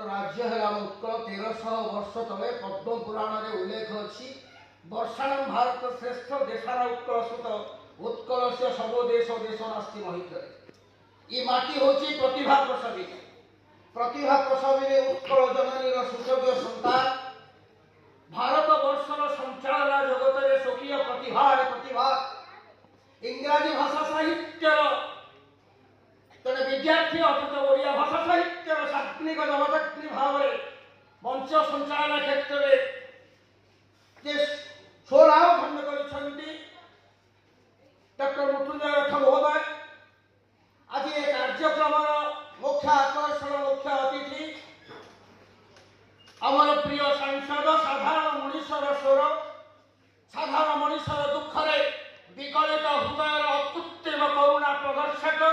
राज्य है उत्कल 1300 वर्ष तले पद्म पुराण में उल्लेख अच्छी वर्षाण भारत श्रेष्ठ देशार उत्कल सुत उत्कल से सब देश देश नास्ती महित ये माटी हूँ प्रतिभा प्रसवी उत्कल जननी सुसभ्य सन्तान भारत वर्षर संचालन जगत में स्वकीय प्रतिभा इंग्राजी भाषा साहित्य जड़े विद्यार्थी अथच ओडिया भाषा साहित्य सात्विक जगदग्नि भाव मंच संचालन क्षेत्र में स्वराव खंड कर डॉक्टर मृत्युंजय रथ महोदय आज ये कार्यक्रम मुख्य आकर्षण मुख्य अतिथि आमर प्रिय सांसद साधारण मनुष्यर स्वर साधारण मनुष्यर दुखरे विकलित हृदयर अकृत्रिम करुणा प्रदर्शक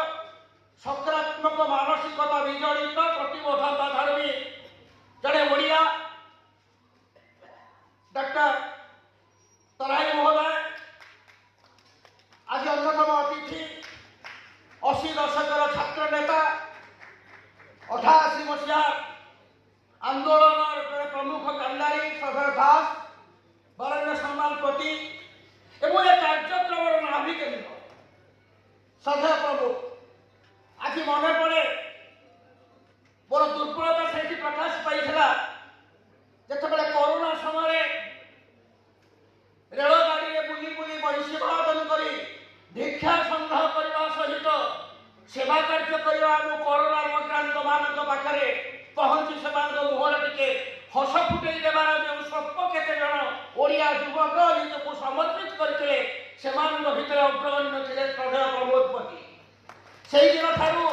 सकारात्मक मानसिकता विजड़ित प्रतिबद्धता धर्मी जड़े ओडिया डॉक्टर तराई महोदय आज अन्यतम अतिथि 80 दशकर छात्र नेता 88 मसीहा आंदोलन प्रमुख कांडारी सदर दास बरेण्य सम्मान प्रति एवं यह कार्यक्रम नाभि केन्द्र सदर प्रमुख आज मन पड़े मोर दुर्बलता से प्रकाश पाई जिते कोरोना समय रेलगाड़ी में बुली बुली बंशी वादन कर भिक्षा संग्रह करने सहित सेवा कार्य करने कोरोना आक्रांत मान पाखे पहुंची से मुहर टिके हस फुटे देवार जो स्वल्प केते जन ओडिया युवक निजक समर्पित करते अग्रगण्य थे श्रद्धेय प्रमोद पति से दिन ठारू